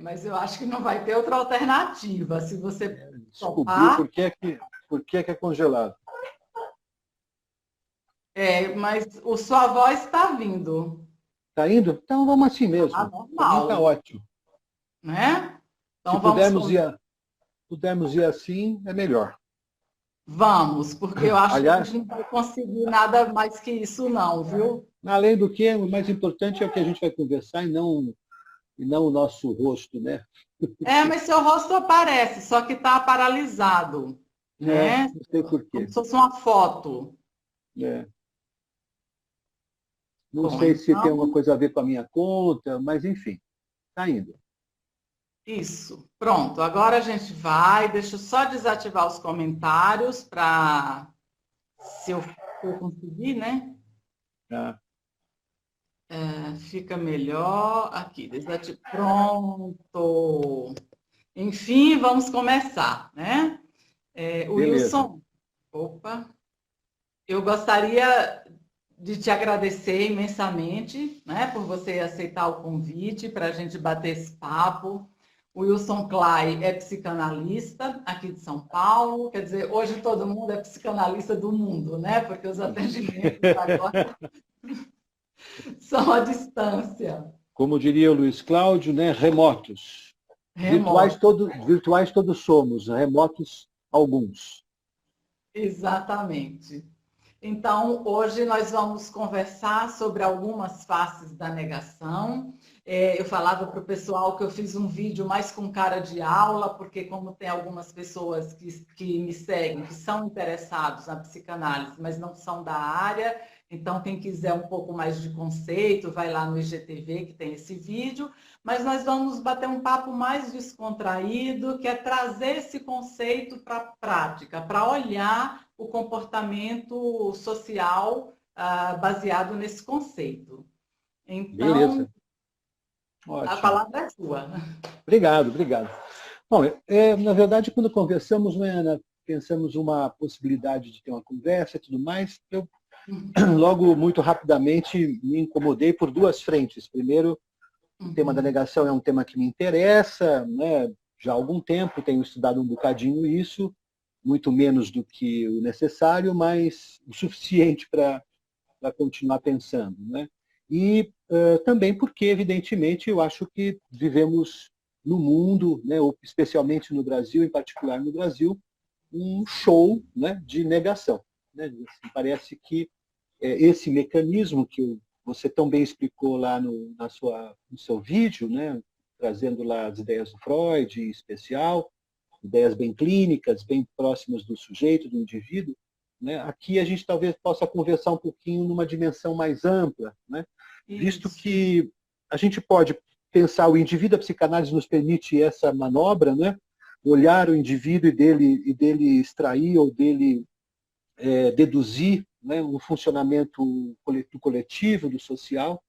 Mas eu acho que não vai ter outra alternativa. Se você Descobrir topar, por que é congelado. mas sua voz está vindo. Está indo? Então vamos assim Tá mesmo. Para mim está normal, ótimo. né? Se Então vamos pudermos ir assim, é melhor. vamos, porque eu acho que a Aliás, gente não vai conseguir nada mais que isso, não, viu? além do que, o mais importante é o que a gente vai conversar e não o nosso rosto, né? Mas seu rosto aparece, só que está paralisado, né? Não sei por Como quê. se fosse uma foto. É. Não Bom, sei se tem alguma então, coisa a ver com a minha conta, mas enfim, está indo. isso. Pronto, agora a gente vai. Deixa eu só desativar os comentários para, se eu conseguir, né? Tá? Fica melhor. Aqui, desativar. Pronto. Enfim, vamos começar, né? Beleza. Wilson, opa, eu gostaria de te agradecer imensamente, né, por você aceitar o convite para a gente bater esse papo. O Wilson Clay é psicanalista aqui de São Paulo, quer dizer, hoje todo mundo é psicanalista do mundo, né? Porque os atendimentos agora são à distância, Como diria o Luiz Cláudio, né? Remotos. remoto. Virtuais todos somos, remotos alguns. Exatamente. Então, hoje nós vamos conversar sobre algumas faces da negação. Eu falava para o pessoal que eu fiz um vídeo mais com cara de aula, porque como tem algumas pessoas que me seguem, que são interessados na psicanálise, mas não são da área, então quem quiser um pouco mais de conceito, vai lá no IGTV que tem esse vídeo, mas nós vamos bater um papo mais descontraído, que é trazer esse conceito para a prática, para olhar o comportamento social baseado nesse conceito. Então, Beleza. a Ótimo. palavra é sua. Obrigado, obrigado. Bom, na verdade, quando conversamos, né, Ana, pensamos uma possibilidade de ter uma conversa e tudo mais, eu logo, muito rapidamente, me incomodei por duas frentes. Primeiro, o tema da negação é um tema que me interessa, né, já há algum tempo, tenho estudado um bocadinho isso, muito menos do que o necessário, mas o suficiente para continuar pensando. Né? E também porque, evidentemente, eu acho que vivemos no mundo, né, ou especialmente no Brasil, em particular no Brasil, um show, né, de negação. Né? Assim, parece que esse mecanismo que você tão bem explicou lá no seu vídeo, né, trazendo lá as ideias do Freud, em especial, ideias bem clínicas, bem próximas do sujeito, do indivíduo, né? Aqui a gente talvez possa conversar um pouquinho numa dimensão mais ampla, né? Visto Isso. que a gente pode pensar o indivíduo, a psicanálise nos permite essa manobra, né? Olhar o indivíduo e dele extrair ou dele deduzir, né, um funcionamento do coletivo, do social,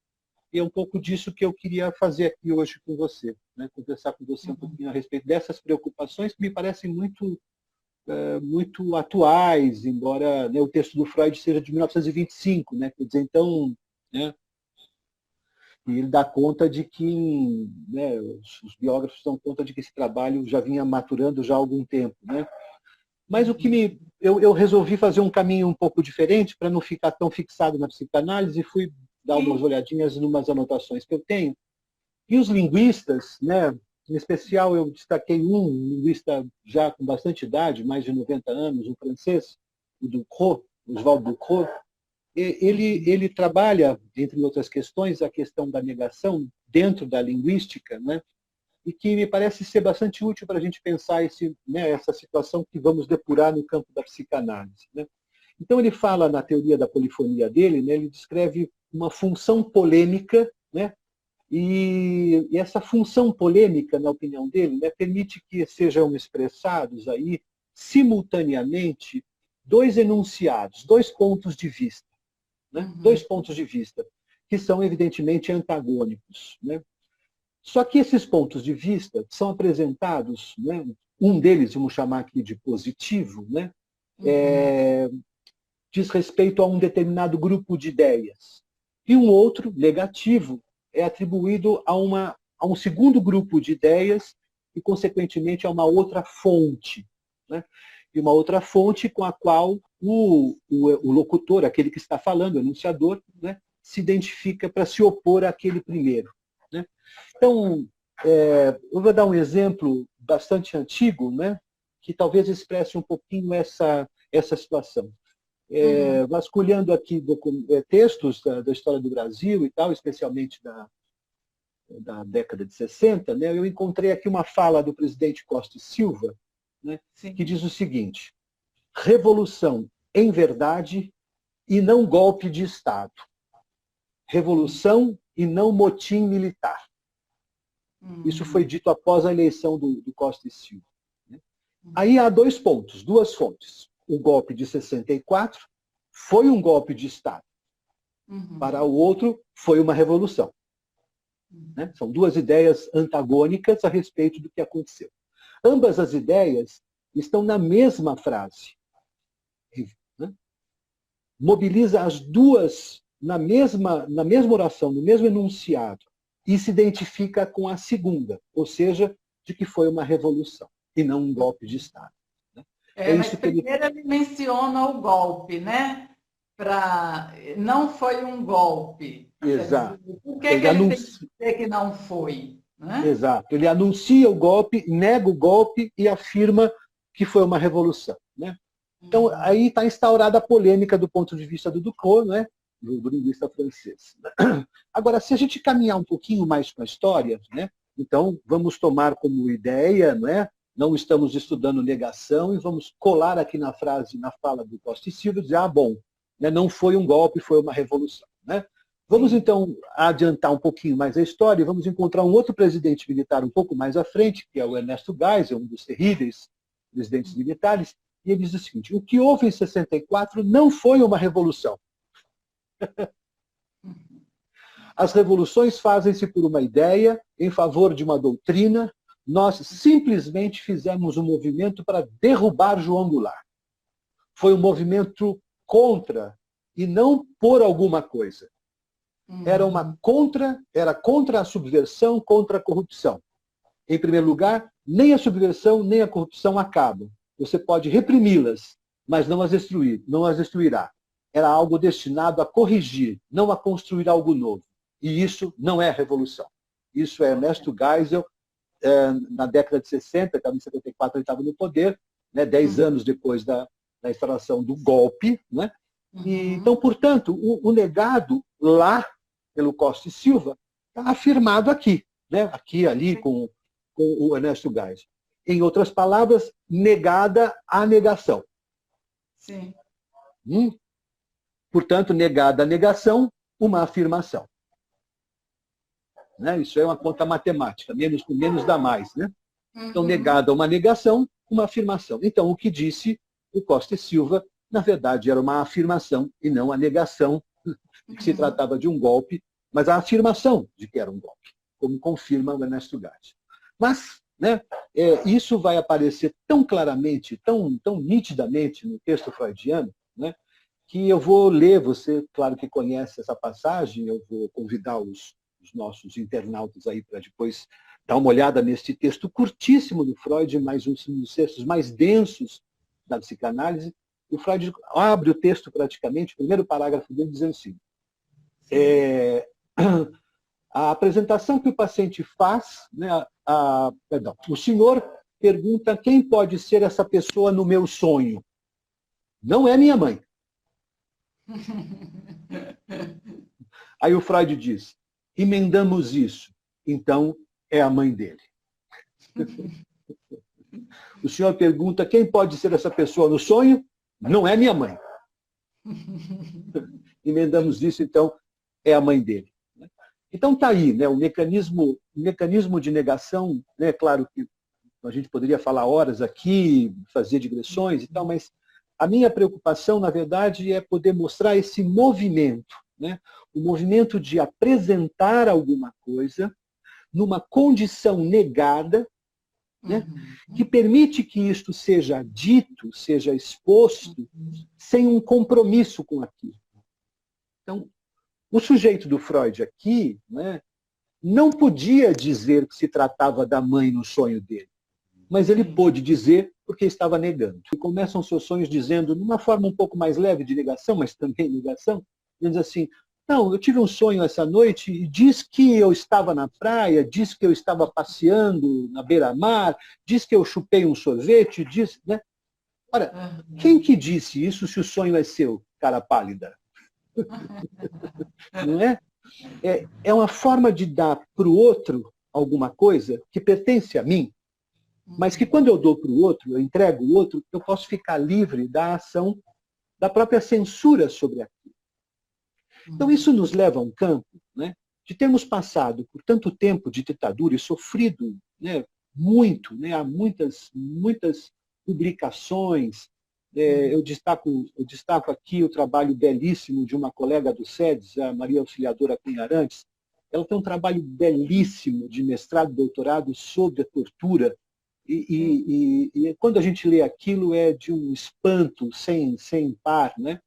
e é um pouco disso que eu queria fazer aqui hoje com você, né, conversar com você um pouquinho a respeito dessas preocupações que me parecem muito atuais, embora, né, o texto do Freud seja de 1925, né, quer dizer, então, né, e ele dá conta de que, né, os biógrafos dão conta de que esse trabalho já vinha maturando já há algum tempo, né? Mas o que eu resolvi fazer um caminho um pouco diferente para não ficar tão fixado na psicanálise e fui dar umas E olhadinhas em umas anotações que eu tenho. E os linguistas, né, em especial eu destaquei um linguista já com bastante idade, mais de 90 anos, um francês, o Ducrot, Oswald Ducrot. Ele trabalha, entre outras questões, a questão da negação dentro da linguística, né, e que me parece ser bastante útil para a gente pensar essa situação que vamos depurar no campo da psicanálise. Né? Então, ele fala na teoria da polifonia dele, né, ele descreve uma função polêmica, né, e essa função polêmica, na opinião dele, né, permite que sejam expressados aí, simultaneamente, dois enunciados, dois pontos de vista. Né? Dois pontos de vista, que são, evidentemente, antagônicos. Né? Só que esses pontos de vista são apresentados, né, um deles, vamos chamar aqui de positivo, né, diz respeito a um determinado grupo de ideias. E um outro, negativo, é atribuído a um segundo grupo de ideias e, consequentemente, a uma outra fonte, né? E uma outra fonte com a qual o locutor, aquele que está falando, o enunciador, né, se identifica para se opor àquele primeiro, né? Então, eu vou dar um exemplo bastante antigo, né, que talvez expresse um pouquinho essa situação. Vasculhando aqui textos da história do Brasil e tal, especialmente da década de 60, né, eu encontrei aqui uma fala do presidente Costa e Silva, né, que diz o seguinte: revolução em verdade e não golpe de Estado. Revolução e não motim militar. Isso foi dito após a eleição do Costa e Silva, né? Aí há dois pontos, duas fontes. O golpe de 64 foi um golpe de Estado. Para o outro, foi uma revolução. Né? São duas ideias antagônicas a respeito do que aconteceu. Ambas as ideias estão na mesma frase. Né? Mobiliza as duas na mesma oração, no mesmo enunciado, e se identifica com a segunda, ou seja, de que foi uma revolução e não um golpe de Estado. Né? Mas primeiro ele menciona o golpe, né? Não foi um golpe. Exato. Dizer, por que ele tem que dizer que não foi? Né? Exato. Ele anuncia o golpe, nega o golpe e afirma que foi uma revolução. Né? Então, aí está instaurada a polêmica do ponto de vista do Duclos, né? Do linguista francês. Agora, se a gente caminhar um pouquinho mais com a história, né? Então vamos tomar como ideia, não estamos estudando negação, e vamos colar aqui na frase, na fala do Costa e Silva, e dizer, bom, né? Não foi um golpe, foi uma revolução. Né? Vamos então adiantar um pouquinho mais a história e vamos encontrar um outro presidente militar um pouco mais à frente, que é o Ernesto Geisel, um dos terríveis presidentes militares, e ele diz o seguinte: o que houve em 64 não foi uma revolução. As revoluções fazem-se por uma ideia, em favor de uma doutrina. Nós simplesmente fizemos um movimento para derrubar João Goulart. Foi um movimento contra e não por alguma coisa. Era contra a subversão, contra a corrupção. Em primeiro lugar, nem a subversão nem a corrupção acabam. Você pode reprimi-las, mas não as destruirá. Era algo destinado a corrigir, não a construir algo novo. E isso não é revolução. Isso é Ernesto Geisel, na década de 60, estava em 74, ele estava no poder, né, 10 anos depois da instalação do golpe. Né? E, então, portanto, o negado lá, pelo Costa e Silva, está afirmado aqui, né? Aqui, ali, com o Ernesto Geisel. Em outras palavras, negada a negação. Sim. Portanto, negada a negação, uma afirmação. Né? Isso é uma conta matemática, menos com menos dá mais. Né? Então, negada uma negação, uma afirmação. Então, o que disse o Costa e Silva, na verdade, era uma afirmação e não a negação de que se tratava de um golpe, mas a afirmação de que era um golpe, como confirma o Ernesto Geisel. Mas, né, isso vai aparecer tão claramente, tão nitidamente no texto freudiano, né, que eu vou ler, você, claro que conhece essa passagem, eu vou convidar os nossos internautas aí para depois dar uma olhada nesse texto curtíssimo do Freud, mais um dos textos mais densos da psicanálise. O Freud abre o texto praticamente, o primeiro parágrafo dele, dizendo assim: a apresentação que o paciente faz, né, o senhor pergunta quem pode ser essa pessoa no meu sonho. Não é minha mãe. Aí o Freud diz: emendamos isso, então é a mãe dele. O senhor pergunta quem pode ser essa pessoa no sonho? Não é minha mãe. Emendamos isso, então é a mãe dele. Então está aí, né, o mecanismo de negação, né, claro que a gente poderia falar horas aqui, fazer digressões e tal, mas a minha preocupação, na verdade, é poder mostrar esse movimento, né, o movimento de apresentar alguma coisa numa condição negada, né, que permite que isto seja dito, seja exposto, sem um compromisso com aquilo. Então, o sujeito do Freud aqui, né, não podia dizer que se tratava da mãe no sonho dele, mas ele pôde dizer porque estava negando. E começam seus sonhos dizendo, de uma forma um pouco mais leve de negação, mas também negação, dizendo assim, não, eu tive um sonho essa noite e diz que eu estava na praia, diz que eu estava passeando na beira-mar, diz que eu chupei um sorvete, diz, né? Ora, quem que disse isso se o sonho é seu, cara pálida? Não é? É uma forma de dar para o outro alguma coisa que pertence a mim, mas que quando eu dou para o outro, eu entrego o outro, eu posso ficar livre da ação, da própria censura sobre aquilo. Então isso nos leva a um campo, né, de termos passado por tanto tempo de ditadura e sofrido, né, muito, né, há muitas publicações. Eu destaco aqui o trabalho belíssimo de uma colega do SEDES, a Maria Auxiliadora Cunha Arantes. Ela tem um trabalho belíssimo de mestrado e doutorado sobre a tortura. E quando a gente lê aquilo é de um espanto sem par, né?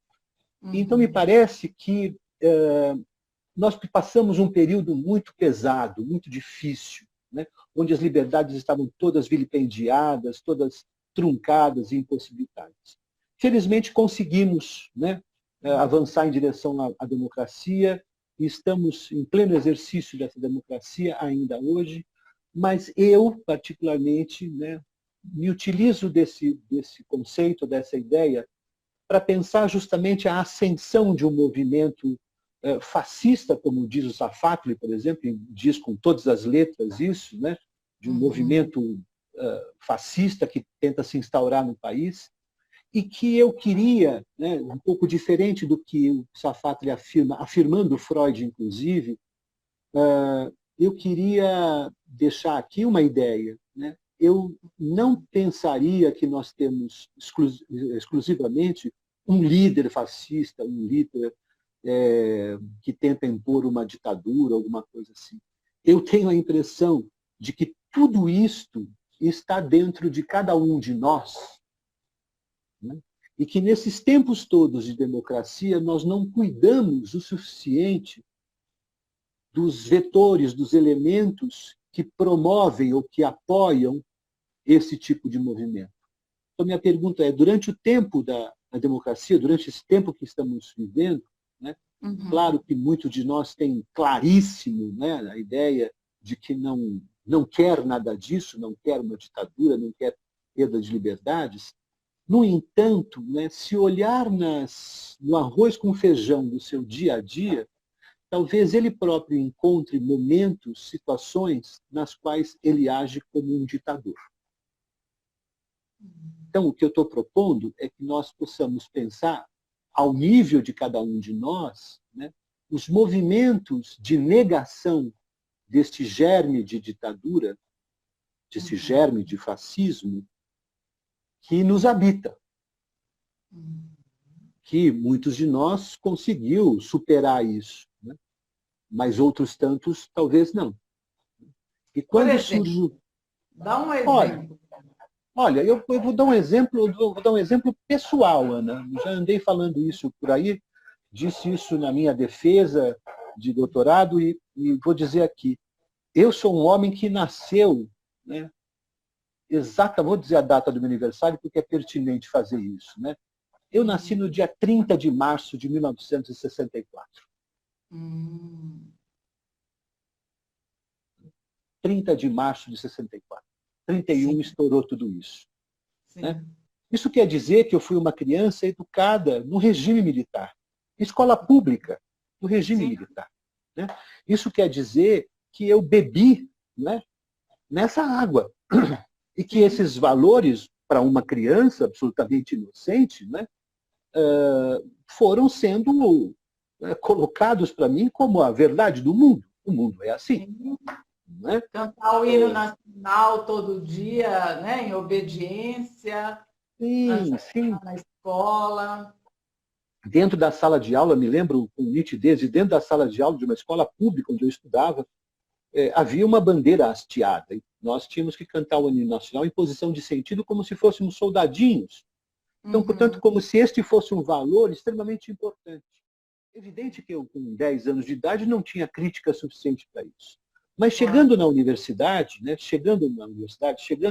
Então me parece que nós passamos um período muito pesado, muito difícil, né? Onde as liberdades estavam todas vilipendiadas, todas truncadas e impossibilitadas. Felizmente conseguimos, né, avançar em direção à democracia e estamos em pleno exercício dessa democracia ainda hoje, mas eu, particularmente, né, me utilizo desse conceito, dessa ideia, para pensar justamente a ascensão de um movimento fascista, como diz o Safatli, por exemplo, e diz com todas as letras isso, né, de um movimento fascista que tenta se instaurar no país, e que eu queria, né, um pouco diferente do que o Safatli afirma, afirmando Freud, inclusive, eu queria deixar aqui uma ideia, né? Eu não pensaria que nós temos exclusivamente um líder fascista, um líder que tenta impor uma ditadura, alguma coisa assim. Eu tenho a impressão de que tudo isto está dentro de cada um de nós, né? E que nesses tempos todos de democracia nós não cuidamos o suficiente dos vetores, dos elementos que promovem ou que apoiam esse tipo de movimento. Então, minha pergunta é, durante o tempo da democracia, durante esse tempo que estamos vivendo, né, claro que muitos de nós têm claríssimo, né, a ideia de que não quer nada disso, não quer uma ditadura, não quer perda de liberdades. No entanto, né, se olhar no arroz com feijão do seu dia a dia, talvez ele próprio encontre momentos, situações nas quais ele age como um ditador. Então, o que eu estou propondo é que nós possamos pensar, ao nível de cada um de nós, né, os movimentos de negação deste germe de ditadura, desse germe de fascismo, que nos habita. Que muitos de nós conseguiu superar isso, né? Mas outros tantos talvez não. E quando Por exemplo, surge... dá um exemplo. Olha, eu vou dar um exemplo pessoal, Ana. Já andei falando isso por aí, disse isso na minha defesa de doutorado e vou dizer aqui. Eu sou um homem que nasceu, né, vou dizer a data do meu aniversário porque é pertinente fazer isso, né? Eu nasci no dia 30 de março de 1964. 30 de março de 64. 31 Sim. Estourou tudo isso. Né? Isso quer dizer que eu fui uma criança educada no regime militar, escola pública, no regime militar. Né? Isso quer dizer que eu bebi, né, nessa água. E que esses valores, para uma criança absolutamente inocente, né, foram sendo colocados para mim como a verdade do mundo. O mundo é assim. Né? Cantar o hino nacional todo dia, né, em obediência, sim. Na escola. Dentro da sala de aula, me lembro com nitidez, e dentro da sala de aula de uma escola pública onde eu estudava, havia uma bandeira hasteada. E nós tínhamos que cantar o hino nacional em posição de sentido como se fôssemos soldadinhos. Então, portanto, como se este fosse um valor extremamente importante. Evidente que eu, com 10 anos de idade, não tinha crítica suficiente para isso. Mas chegando na universidade, né, chegando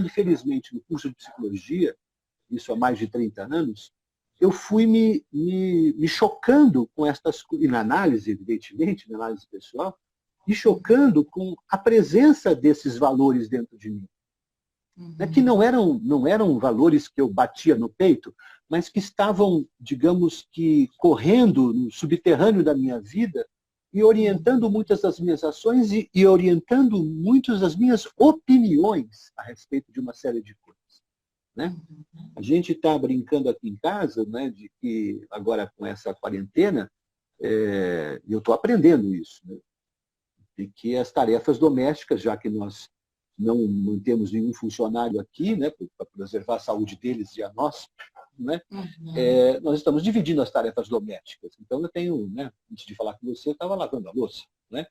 felizmente no curso de psicologia, isso há mais de 30 anos, eu fui me chocando com estas coisas, e na análise, evidentemente, na análise pessoal, me chocando com a presença desses valores dentro de mim. Né, que não eram valores que eu batia no peito, mas que estavam, digamos que, correndo no subterrâneo da minha vida e orientando muitas das minhas ações e orientando muitas das minhas opiniões a respeito de uma série de coisas. Né? A gente está brincando aqui em casa, né, de que agora com essa quarentena, eu estou aprendendo isso, né, de que as tarefas domésticas, já que nós não mantemos nenhum funcionário aqui, né, para preservar a saúde deles e a nossa, né, nós estamos dividindo as tarefas domésticas. Então, eu tenho, né, antes de falar com você, eu estava lavando a louça. Né?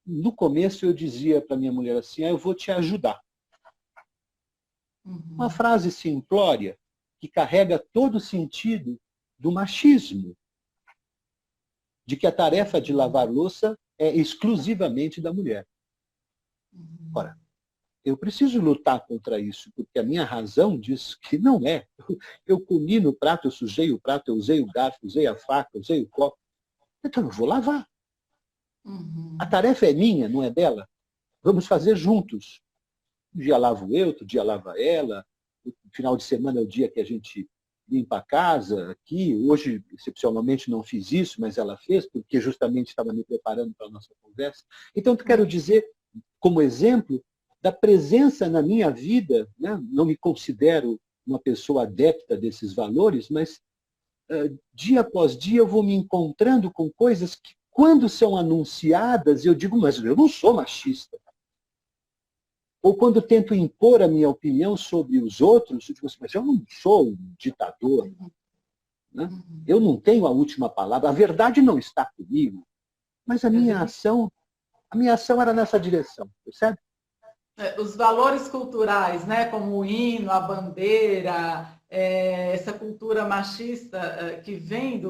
No começo, eu dizia para minha mulher assim, eu vou te ajudar. Uma frase simplória que carrega todo o sentido do machismo, de que a tarefa de lavar louça é exclusivamente da mulher. Ora, eu preciso lutar contra isso, porque a minha razão diz que não é. Eu comi no prato, eu sujei o prato, eu usei o garfo, usei a faca, usei o copo. Então eu vou lavar. A tarefa é minha, não é dela. Vamos fazer juntos. Um dia lavo eu, outro dia lava ela. O final de semana é o dia que a gente limpa a casa aqui. Hoje, excepcionalmente, não fiz isso, mas ela fez, porque justamente estava me preparando para a nossa conversa. Então, eu quero dizer, como exemplo, da presença na minha vida, né? Não me considero uma pessoa adepta desses valores, mas dia após dia eu vou me encontrando com coisas que, quando são anunciadas, eu digo, mas eu não sou machista. Ou quando tento impor a minha opinião sobre os outros, eu digo assim, mas eu não sou um ditador. Né? Eu não tenho a última palavra. A verdade não está comigo. Mas a minha ação era nessa direção, percebe? Os valores culturais, né, como o hino, a bandeira, essa cultura machista que vem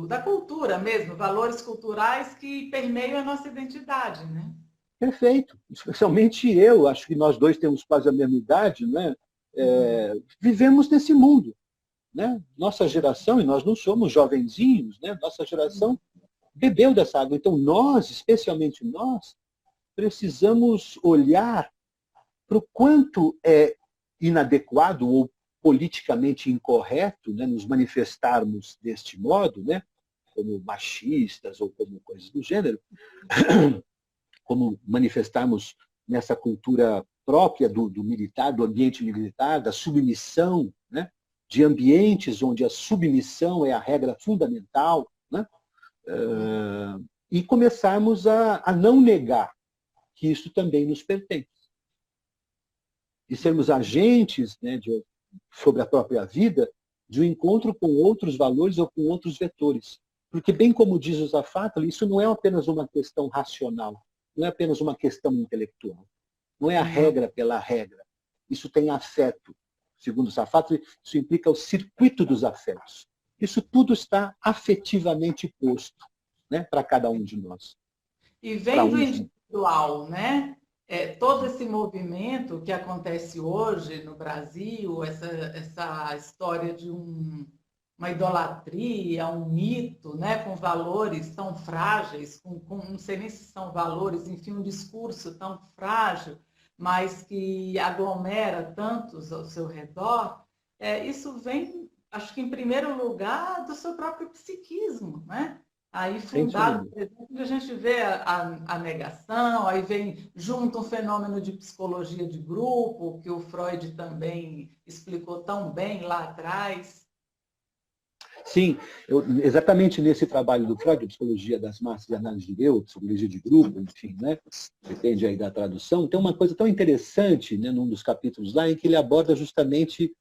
da cultura mesmo, valores culturais que permeiam a nossa identidade, né? Perfeito. Especialmente eu, acho que nós dois temos quase a mesma idade, né? Vivemos nesse mundo. Né? Nossa geração, e nós não somos jovenzinhos, né? Nossa geração bebeu dessa água. Então nós, especialmente nós, precisamos olhar para o quanto é inadequado ou politicamente incorreto, né, nos manifestarmos deste modo, né, como machistas ou como coisas do gênero, como manifestarmos nessa cultura própria do militar, do ambiente militar, da submissão, né, de ambientes onde a submissão é a regra fundamental, né, e começarmos a não negar que isso também nos pertence. E sermos agentes, né, sobre a própria vida, de um encontro com outros valores ou com outros vetores. Porque, bem como diz o Zafata, isso não é apenas uma questão racional, não é apenas uma questão intelectual. Não é a regra pela regra. Isso tem afeto. Segundo o Zafata, isso implica o circuito dos afetos. Isso tudo está afetivamente posto, né, para cada um de nós. E vem do individual, né? Todo esse movimento que acontece hoje no Brasil, essa história de uma idolatria, um mito, né, com valores tão frágeis, não sei nem se são valores, enfim, um discurso tão frágil, mas que aglomera tantos ao seu redor, isso vem, acho que em primeiro lugar, do seu próprio psiquismo, né? Aí fundado, por exemplo, a gente vê a negação, aí vem junto um fenômeno de psicologia de grupo, que o Freud também explicou tão bem lá atrás. Sim, exatamente nesse trabalho do Freud, Psicologia das Massas e Análise de Eu, Psicologia de Grupo, enfim, né? Depende aí da tradução, tem uma coisa tão interessante, né, num dos capítulos lá, em que ele aborda justamente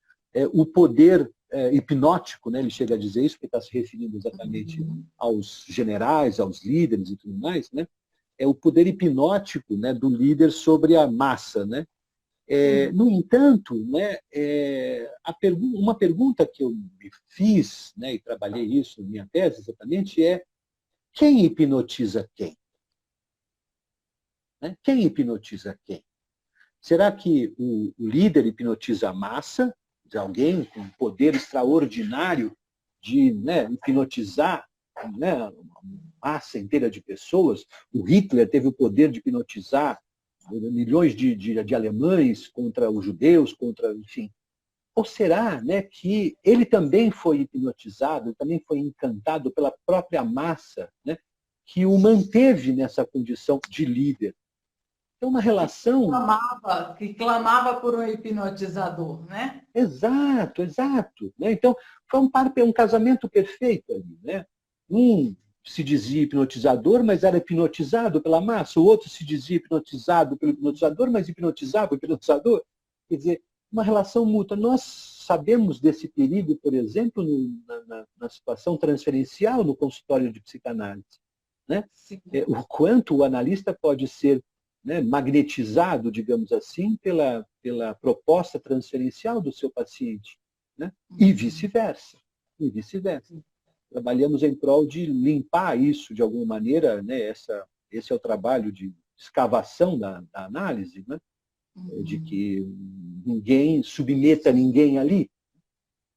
o poder hipnótico, né? Ele chega a dizer isso, porque está se referindo exatamente aos generais, aos líderes e tudo mais, né? É o poder hipnótico, né, do líder sobre a massa, né? No entanto, né, uma pergunta que eu me fiz, né, e trabalhei isso na minha tese exatamente, é quem hipnotiza quem? Né? Quem hipnotiza quem? Será que o líder hipnotiza a massa, de alguém com um poder extraordinário de, né, hipnotizar, né, uma massa inteira de pessoas? O Hitler teve o poder de hipnotizar milhões de alemães contra os judeus, contra, enfim. Ou será, né, que ele também foi hipnotizado, também foi encantado pela própria massa, né, que o manteve nessa condição de líder? É uma relação. Que clamava por um hipnotizador, né? Exato, exato. Né? Então, foi um casamento perfeito ali. Né? Um se dizia hipnotizador, mas era hipnotizado pela massa. O outro se dizia hipnotizado pelo hipnotizador, mas hipnotizava o hipnotizador. Quer dizer, uma relação mútua. Nós sabemos desse perigo, por exemplo, na situação transferencial no consultório de psicanálise. Né? O quanto o analista pode ser, né, magnetizado, digamos assim, pela proposta transferencial do seu paciente. Né? E vice-versa. E vice-versa. Trabalhamos em prol de limpar isso de alguma maneira, né? Esse é o trabalho de escavação da análise, né? De que ninguém submeta ninguém ali.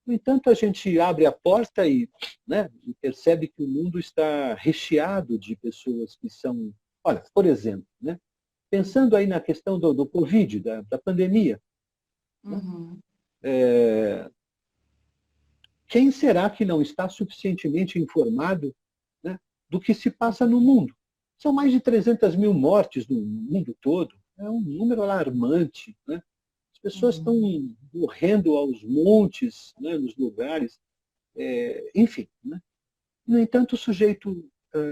No entanto, a gente abre a porta né, e percebe que o mundo está recheado de pessoas que são... Olha, por exemplo, né, pensando aí na questão do Covid, da pandemia, Uhum. Quem será que não está suficientemente informado, né, do que se passa no mundo? São mais de 300 mil mortes no mundo todo. É um número alarmante. Né? As pessoas estão morrendo aos montes, né, nos lugares. Enfim. Né? No entanto, o sujeito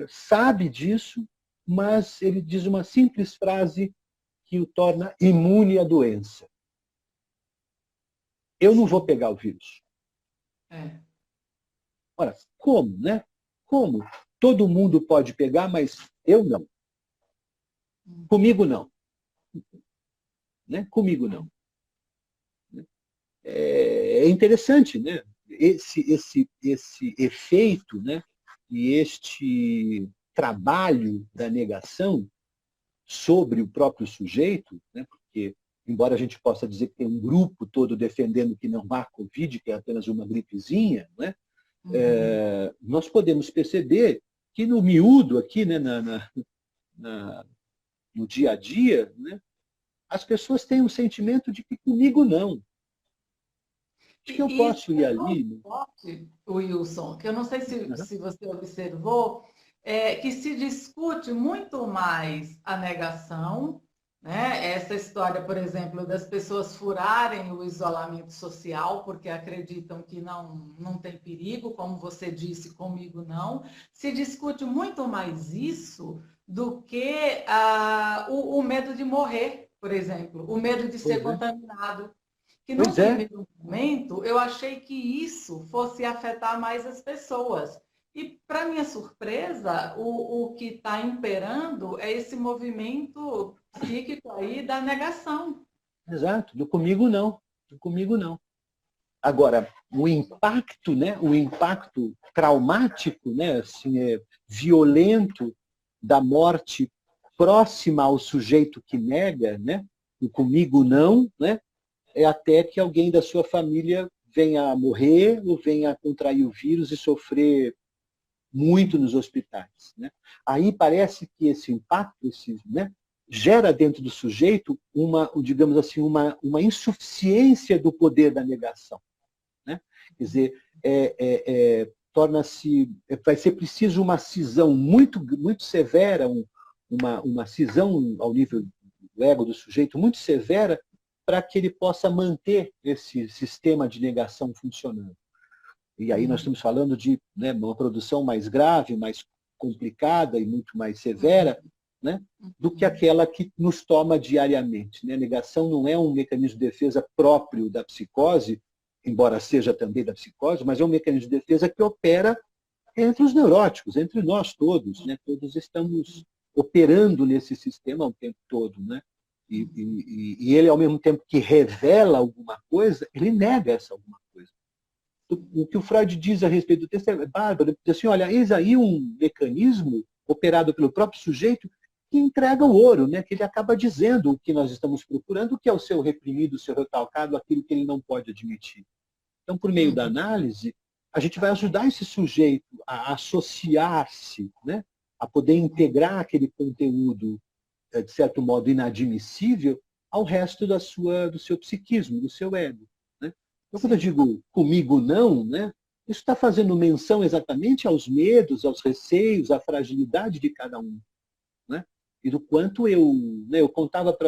sabe disso, mas ele diz uma simples frase que o torna imune à doença. Eu não vou pegar o vírus. Ora, como, né? Como? Todo mundo pode pegar, mas eu não. Comigo não. Né? Comigo não. É interessante, né? Esse efeito, né? E este trabalho da negação sobre o próprio sujeito, né? Porque, embora a gente possa dizer que tem um grupo todo defendendo que não há Covid, que é apenas uma gripezinha, né? Nós podemos perceber que no miúdo aqui, né, no dia a dia, né, as pessoas têm um sentimento de que comigo não. De que eu posso ir ali. Wilson, que eu não sei se você observou, que se discute muito mais a negação, né? Essa história, por exemplo, das pessoas furarem o isolamento social porque acreditam que não tem perigo, como você disse, comigo não. Se discute muito mais isso do que o medo de morrer, por exemplo, o medo de ser contaminado. Que no primeiro momento eu achei que isso fosse afetar mais as pessoas. E, para minha surpresa, o que está imperando é esse movimento psíquico aí da negação. Exato, do comigo não, do comigo não. Agora, o impacto, né, o impacto traumático, né, assim, violento da morte próxima ao sujeito que nega, né, o comigo não, né, é até que alguém da sua família venha a morrer ou venha a contrair o vírus e sofrer muito nos hospitais. Né? Aí parece que esse impacto, né, gera dentro do sujeito digamos assim, uma insuficiência do poder da negação. Né? Quer dizer, torna-se, vai ser preciso uma cisão muito, muito severa, uma cisão ao nível do ego do sujeito muito severa, para que ele possa manter esse sistema de negação funcionando. E aí nós estamos falando de, né, uma produção mais grave, mais complicada e muito mais severa, né, do que aquela que nos toma diariamente. Né? A negação não é um mecanismo de defesa próprio da psicose, embora seja também da psicose, mas é um mecanismo de defesa que opera entre os neuróticos, entre nós todos. Né? Todos estamos operando nesse sistema o tempo todo. Né? E ele, ao mesmo tempo que revela alguma coisa, ele nega essa alguma coisa. O que o Freud diz a respeito do texto é bárbaro. Ele diz assim, olha, eis aí um mecanismo operado pelo próprio sujeito que entrega o ouro, né? Que ele acaba dizendo o que nós estamos procurando, que é o seu reprimido, o seu recalcado, aquilo que ele não pode admitir. Então, por meio da análise, a gente vai ajudar esse sujeito a associar-se, né? A poder integrar aquele conteúdo, de certo modo, inadmissível ao resto do seu psiquismo, do seu ego. Né? Então, quando eu digo comigo não, né? Isso está fazendo menção exatamente aos medos, aos receios, à fragilidade de cada um. Né? E do quanto eu contava para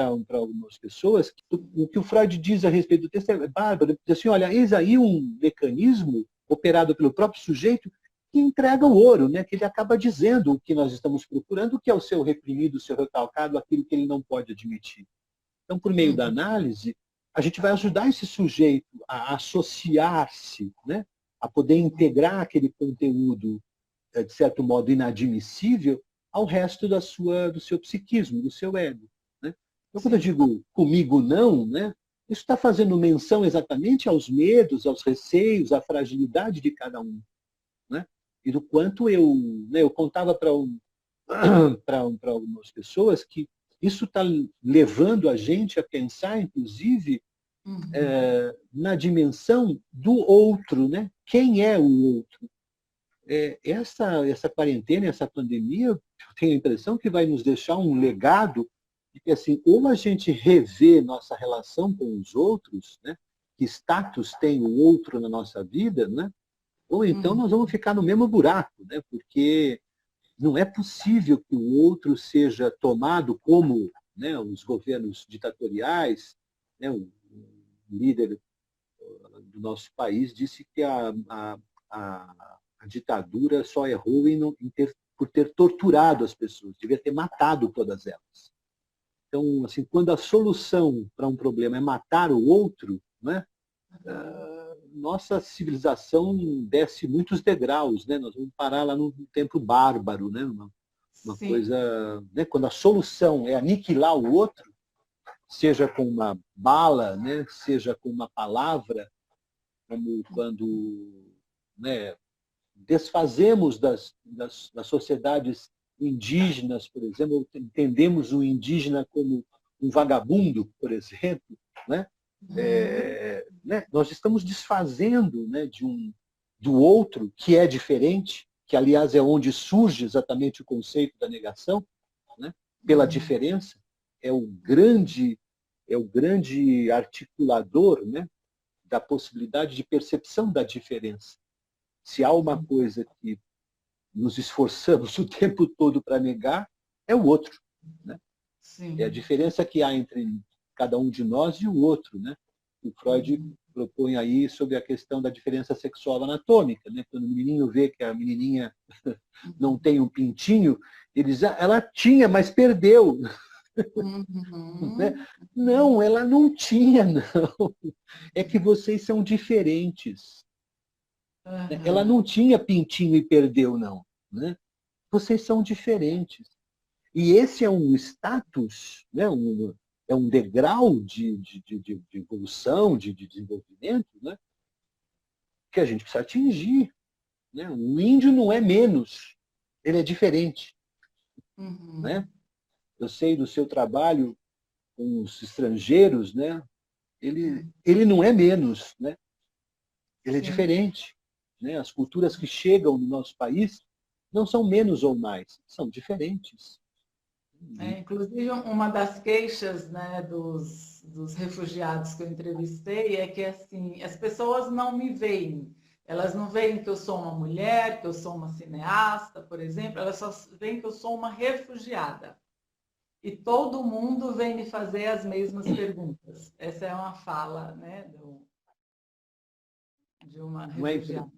algumas pessoas que o que o Freud diz a respeito do texto é bárbaro. Ele diz assim, olha, eis aí um mecanismo operado pelo próprio sujeito que entrega o ouro, né? Que ele acaba dizendo o que nós estamos procurando, que é o seu reprimido, o seu recalcado, aquilo que ele não pode admitir. Então, por meio da análise, a gente vai ajudar esse sujeito a associar-se, né? A poder integrar aquele conteúdo, de certo modo, inadmissível ao resto do seu psiquismo, do seu ego. Né? Então, quando eu digo comigo não, né? Isso está fazendo menção exatamente aos medos, aos receios, à fragilidade de cada um. Né? E do quanto eu contava para algumas pessoas que isso está levando a gente a pensar, inclusive, na dimensão do outro, né? Quem é o outro? Essa quarentena, essa pandemia, eu tenho a impressão que vai nos deixar um legado de que, assim, ou a gente revê nossa relação com os outros, né? Que status tem o outro na nossa vida, né? Ou então nós vamos ficar no mesmo buraco, né? Porque não é possível que o outro seja tomado como, né, os governos ditatoriais, né, o líder do nosso país disse que a ditadura só errou por ter torturado as pessoas, devia ter matado todas elas. Então, assim, quando a solução para um problema é matar o outro, né, nossa civilização desce muitos degraus, né? Nós vamos parar lá no tempo bárbaro, né? Uma coisa, né? Quando a solução é aniquilar o outro, seja com uma bala, né? Seja com uma palavra, como quando, né, desfazemos das sociedades indígenas, por exemplo, entendemos o indígena como um vagabundo, por exemplo, né? Né? Nós estamos desfazendo, né, do outro que é diferente, que aliás é onde surge exatamente o conceito da negação, né? Pela diferença, é o grande articulador, né, da possibilidade de percepção da diferença. Se há uma coisa que nos esforçamos o tempo todo para negar, é o outro. Né? É a diferença que há entre cada um de nós e o outro. Né? O Freud propõe aí sobre a questão da diferença sexual anatômica. Né? Quando o menininho vê que a menininha não tem um pintinho, ele diz, ela tinha, mas perdeu. Né? Não, ela não tinha, não. É que vocês são diferentes. Ela não tinha pintinho e perdeu, não. Né? Vocês são diferentes. E esse é um status, né? É um degrau de evolução, de desenvolvimento, né? Que a gente precisa atingir. Né? O índio não é menos, ele é diferente. Né? Eu sei do seu trabalho com os estrangeiros, né? Ele não é menos, né? Ele é diferente. Né? As culturas que chegam no nosso país não são menos ou mais, são diferentes. Inclusive, uma das queixas, né, dos refugiados que eu entrevistei é que, assim, as pessoas não me veem. Elas não veem que eu sou uma mulher, que eu sou uma cineasta, por exemplo, elas só veem que eu sou uma refugiada. E todo mundo vem me fazer as mesmas perguntas. Essa é uma fala, né, de uma refugiada.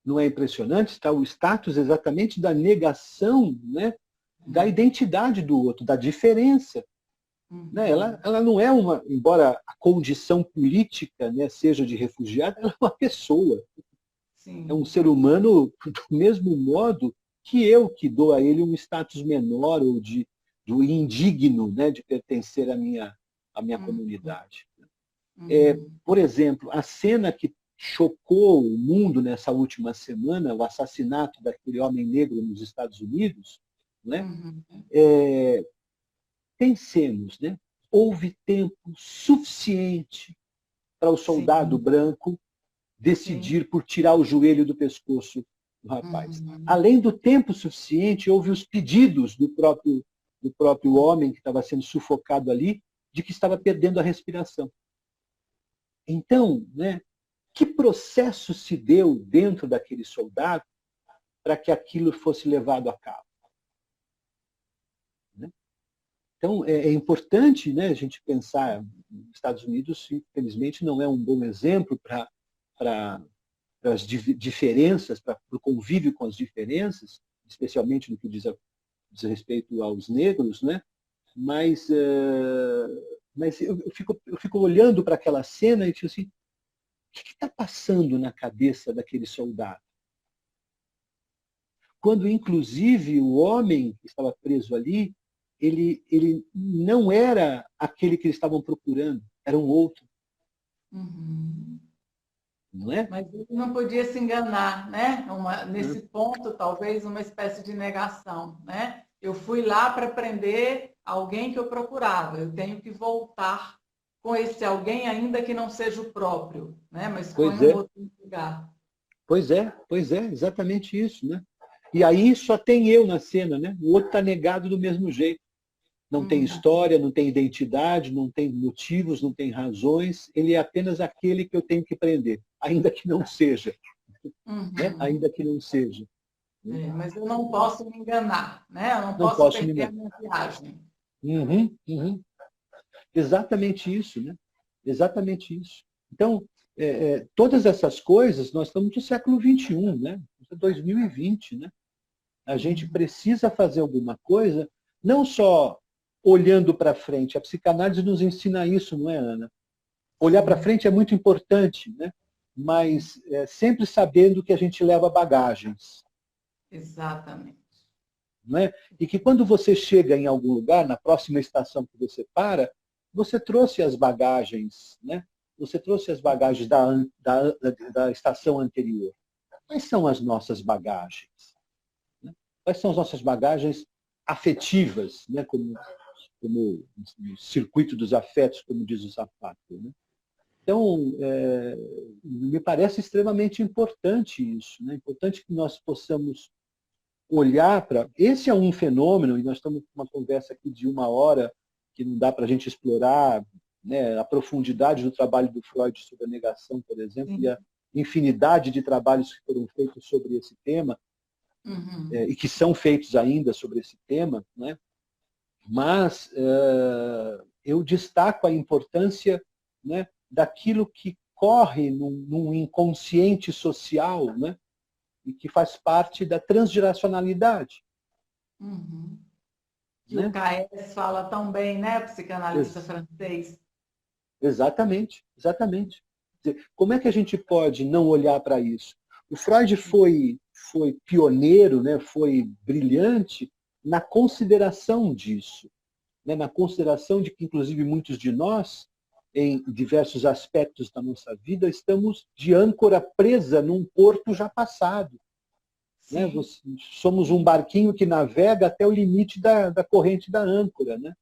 Não é impressionante? Está o status exatamente da negação, né, da identidade do outro, da diferença. Né? Ela não é embora a condição política, né, seja de refugiado, ela é uma pessoa. Sim. É um ser humano do mesmo modo que dou a ele um status menor ou do indigno, né, de pertencer à minha comunidade. Por exemplo, a cena que chocou o mundo nessa última semana, o assassinato daquele homem negro nos Estados Unidos, né? Uhum. Pensemos, né? Houve tempo suficiente para o soldado Sim, branco sim. decidir por tirar o joelho do pescoço do rapaz. Uhum. Além do tempo suficiente, houve os pedidos do próprio homem que estava sendo sufocado ali, de que estava perdendo a respiração. Então, né, que processo se deu dentro daquele soldado para que aquilo fosse levado a cabo? Né? Então, é importante, né, a gente pensar, os Estados Unidos, infelizmente, não é um bom exemplo para as diferenças, para o convívio com as diferenças, especialmente no que diz respeito aos negros, né? Mas, mas eu fico olhando para aquela cena e digo assim, o que está passando na cabeça daquele soldado? Quando, inclusive, o homem que estava preso ali, ele não era aquele que eles estavam procurando, era um outro, Uhum. não é? Mas ele não podia se enganar, né? Nesse ponto, talvez uma espécie de negação, né? Eu fui lá para prender alguém que eu procurava. Eu tenho que voltar com esse alguém, ainda que não seja o próprio, né? Mas põe Pois um é, outro no lugar. pois é, exatamente isso, né? E aí só tem eu na cena, né? O outro está negado do mesmo jeito. Não tem Uhum. história, não tem identidade, não tem motivos, não tem razões. Ele é apenas aquele que eu tenho que prender, ainda que não seja, né? Uhum. Ainda que não seja. Né? Mas eu não posso me enganar, né? Eu não Não posso posso me perder a negar. minha viagem. Uhum, uhum. Exatamente isso, né? Exatamente isso. Então, todas essas coisas, nós estamos no século XXI, né? 2020, né? A gente Uhum. precisa fazer alguma coisa, não só olhando para frente. A psicanálise nos ensina isso, não é, Ana? Olhar para Sim, frente é muito importante, né? Mas sempre sabendo que a gente leva bagagens. exatamente. Não é? E que quando você chega em algum lugar, na próxima estação que você para, você trouxe as bagagens, né? Você trouxe as bagagens da estação anterior. Quais são as nossas bagagens? Né? Quais são as nossas bagagens afetivas, né? Como o circuito dos afetos, como diz o Sapato. Né? Então, me parece extremamente importante isso, né? Importante que nós possamos olhar para... Esse é um fenômeno, e nós estamos com uma conversa aqui de 1 hora, que não dá para a gente explorar, né, a profundidade do trabalho do Freud sobre a negação, por exemplo, e Sim. a infinidade de trabalhos que foram feitos sobre esse tema, Uhum. e que são feitos ainda sobre esse tema, né? Mas eu destaco a importância, né, daquilo que corre num inconsciente social, né, e que faz parte da transgeracionalidade. Uhum. Que o Né? Caes fala tão bem, né? Psicanalista francês. Exatamente, exatamente. Quer dizer, como é que a gente pode não olhar para isso? O Freud foi pioneiro, né, foi brilhante na consideração disso, né, na consideração de que, inclusive, muitos de nós, em diversos aspectos da nossa vida, estamos de âncora presa num porto já passado. Né? Sim. Somos um barquinho que navega até o limite da corrente da âncora. Né?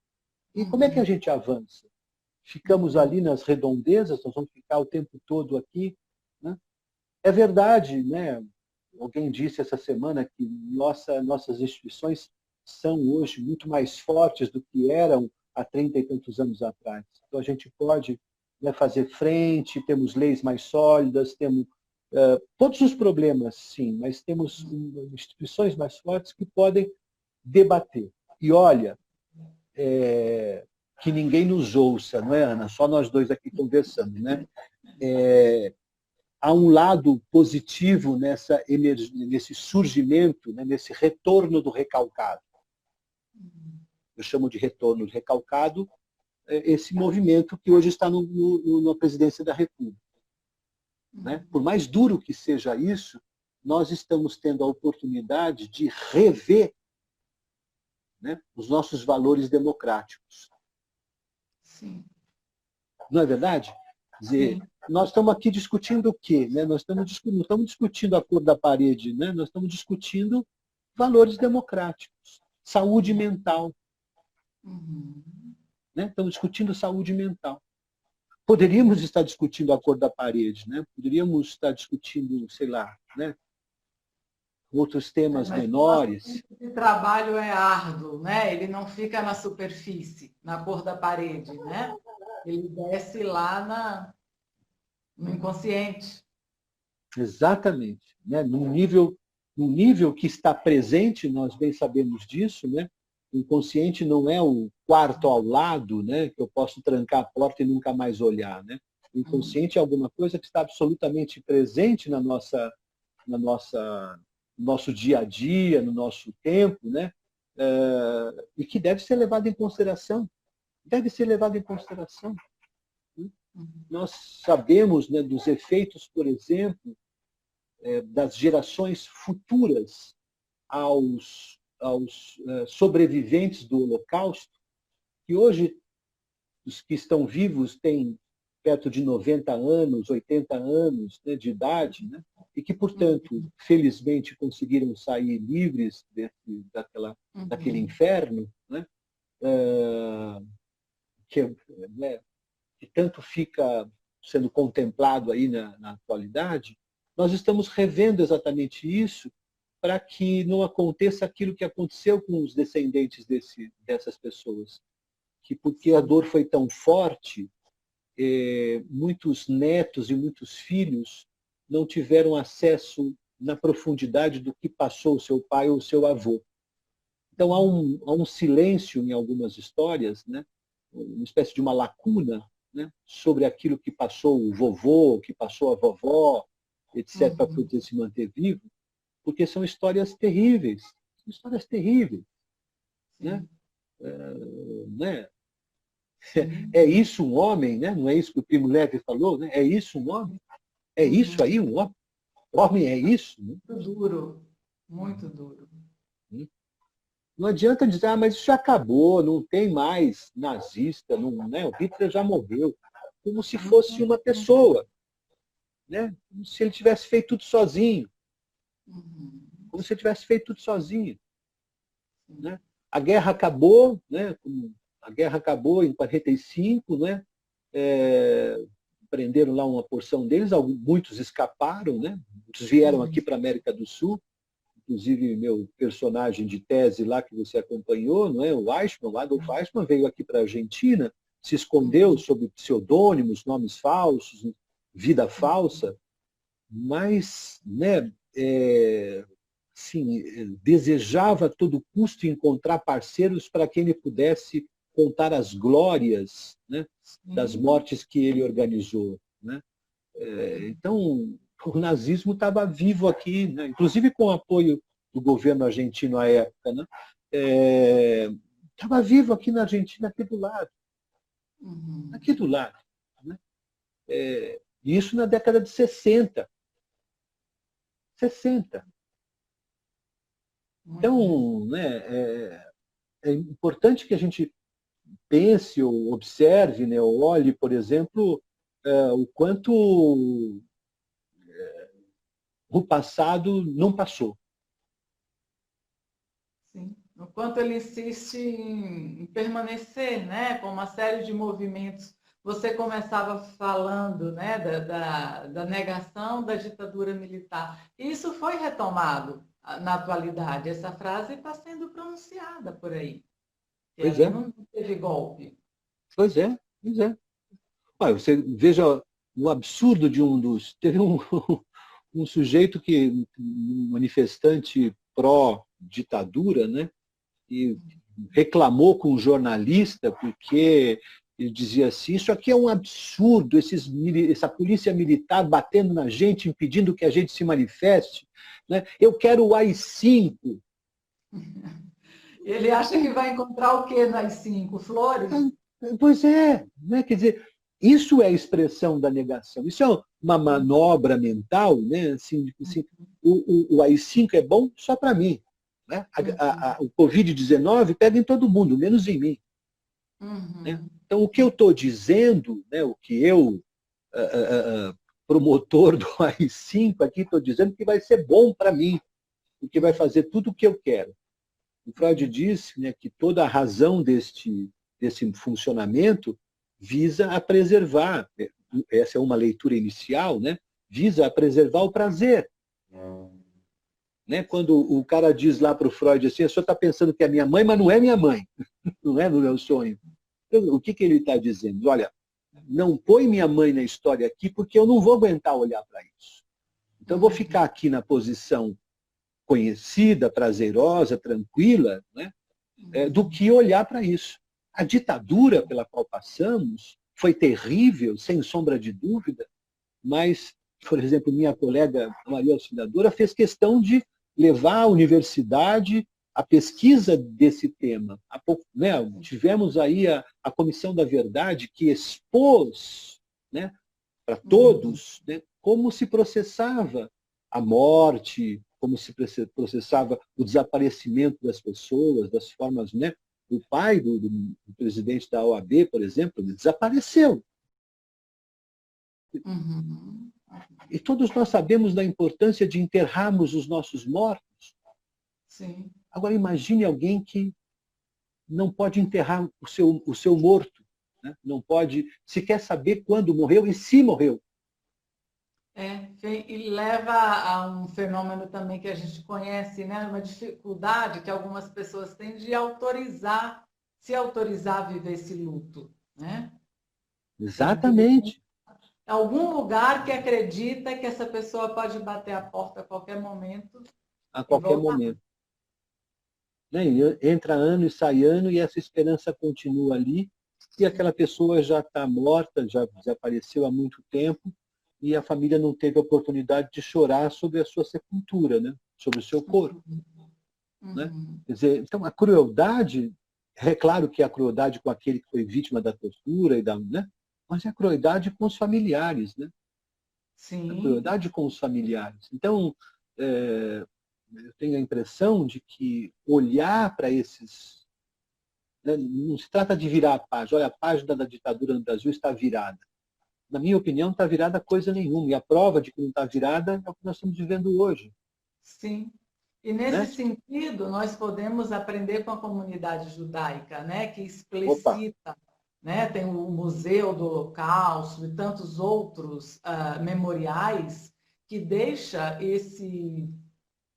E como é que a Uhum. gente avança? Ficamos Uhum. ali nas redondezas, nós vamos ficar o tempo todo aqui. Né? É verdade, né? Alguém disse essa semana que nossas instituições são hoje muito mais fortes do que eram há 30 e tantos anos atrás. Então a gente pode, né, fazer frente, temos leis mais sólidas, temos todos os problemas, sim, mas temos instituições mais fortes que podem debater. E olha, que ninguém nos ouça, não é, Ana? Só nós dois aqui conversando, né? Há um lado positivo nesse surgimento, né, nesse retorno do recalcado. Eu chamo de retorno do recalcado esse movimento que hoje está na presidência da República. Né? Por mais duro que seja isso, nós estamos tendo a oportunidade de rever, né, os nossos valores democráticos. Sim. Não é verdade? Quer dizer, Sim. nós estamos aqui discutindo o quê? Né? Nós não estamos discutindo a cor da parede, né? Nós estamos discutindo valores democráticos. saúde mental. Uhum. Né? Estamos discutindo saúde mental. Poderíamos estar discutindo a cor da parede, né? Poderíamos estar discutindo, sei lá, né? Outros temas Mas o nosso menores. tempo de trabalho é árduo, né? Ele não fica na superfície, na cor da parede, né? Ele desce lá no inconsciente. Exatamente. Né? Num nível que está presente, nós bem sabemos disso, né? O inconsciente não é o quarto ao lado, né? Que eu posso trancar a porta e nunca mais olhar. Né? O inconsciente é alguma coisa que está absolutamente presente no nosso dia a dia, no nosso tempo, né? E que deve ser levado em consideração. Deve ser levado em consideração. Nós sabemos, né, dos efeitos, por exemplo, das gerações futuras aos sobreviventes do Holocausto, que hoje os que estão vivos têm perto de 90 anos, 80 anos, né, de idade, né, e que, portanto, felizmente conseguiram sair livres daquele inferno, né, que, né, que tanto fica sendo contemplado aí na atualidade. Nós estamos revendo exatamente isso para que não aconteça aquilo que aconteceu com os descendentes dessas pessoas. Que porque a dor foi tão forte, muitos netos e muitos filhos não tiveram acesso na profundidade do que passou o seu pai ou o seu avô. Então há um silêncio em algumas histórias, né? Uma espécie de uma lacuna, né? Sobre aquilo que passou o vovô, que passou a vovó, etc., para poder se manter vivo, porque são histórias terríveis. São histórias terríveis. Né? Né? É isso um homem? Né? Não é isso que o Primo Levi falou? Né? É isso um homem? É isso aí um homem? Homem é isso? Né? Muito duro, muito duro. Não adianta dizer, mas isso já acabou, não tem mais nazista, não, né? O Hitler já morreu. Como se fosse uma pessoa. Né? Como se ele tivesse feito tudo sozinho. Como se ele tivesse feito tudo sozinho. Né? A guerra acabou, né? A guerra acabou em 45, né? Prenderam lá uma porção deles, muitos escaparam, né? Muitos vieram aqui para a América do Sul, inclusive meu personagem de tese lá que você acompanhou, não é? O Adolf Eichmann veio aqui para a Argentina, se escondeu sob pseudônimos, nomes falsos, vida falsa, mas, né, assim, desejava a todo custo encontrar parceiros para que ele pudesse contar as glórias, né, das mortes que ele organizou. Né? Então, o nazismo estava vivo aqui, né? Inclusive com o apoio do governo argentino à época. Né? Estava vivo aqui na Argentina, aqui do lado. Aqui do lado. Né? Isso na década de 60. 60. Então, né, é importante que a gente pense ou observe, né, ou olhe, por exemplo, o quanto o passado não passou. Sim. O quanto ele insiste em permanecer, né, com uma série de movimentos. Você começava falando, né, da negação da ditadura militar. Isso foi retomado na atualidade. Essa frase está sendo pronunciada por aí. Que Pois ali é. não teve golpe. Pois é, pois é. Olha, você veja o absurdo de um dos... Teve um sujeito um manifestante pró-ditadura, né? E reclamou com um jornalista porque ele dizia assim, isso aqui é um absurdo, essa polícia militar batendo na gente, impedindo que a gente se manifeste. Né? Eu quero o AI-5. Ele acha que vai encontrar o quê nas 5? Flores? Pois é, né? Quer dizer, isso é a expressão da negação. Isso é uma manobra mental, né? Assim, o AI-5 é bom só para mim. Né? O Covid-19 pega em todo mundo, menos em mim. Né? Então, o que eu estou dizendo, né? O que eu, promotor do AI-5 aqui, estou dizendo que vai ser bom para mim, porque vai fazer tudo o que eu quero. O Freud diz, né, que toda a razão desse funcionamento visa a preservar, essa é uma leitura inicial, né, visa a preservar o prazer. Né? Quando o cara diz lá para o Freud assim, o senhor está pensando que é minha mãe, mas não é minha mãe, não é no meu sonho. Então, o que ele está dizendo? Olha, não põe minha mãe na história aqui, porque eu não vou aguentar olhar para isso. Então, eu vou ficar aqui na posição conhecida, prazerosa, tranquila, né, do que olhar para isso. A ditadura pela qual passamos foi terrível, sem sombra de dúvida, mas, por exemplo, minha colega Maria Auxiliadora fez questão de levar à universidade a pesquisa desse tema. Há pouco, né, tivemos aí a Comissão da Verdade, que expôs, né, para todos, né, como se processava a morte, como se processava o desaparecimento das pessoas, das formas, né? O pai do presidente da OAB, por exemplo, desapareceu. Uhum. E todos nós sabemos da importância de enterrarmos os nossos mortos. Sim. Agora imagine alguém que não pode enterrar o seu morto, né? Não pode sequer saber quando morreu e se morreu. E leva a um fenômeno também que a gente conhece, né? Uma dificuldade que algumas pessoas têm de se autorizar a viver esse luto, né? Exatamente. Algum lugar que acredita que essa pessoa pode bater a porta a qualquer momento. A qualquer momento. Né? Entra ano e sai ano e essa esperança continua ali e aquela pessoa já está morta, já desapareceu há muito tempo e a família não teve a oportunidade de chorar sobre a sua sepultura, né? Sobre o seu corpo. Né? Quer dizer, então, a crueldade, é claro que é a crueldade com aquele que foi vítima da tortura, né? Mas é a crueldade com os familiares. Né? Sim. A crueldade com os familiares. Então, eu tenho a impressão de que olhar para esses... Né? Não se trata de virar a página. Olha, a página da ditadura no Brasil está virada. Na minha opinião, não está virada coisa nenhuma. E a prova de que não está virada é o que nós estamos vivendo hoje. Sim. E nesse sentido, nós podemos aprender com a comunidade judaica, né, que explicita, né, tem o Museu do Holocausto e tantos outros memoriais que deixa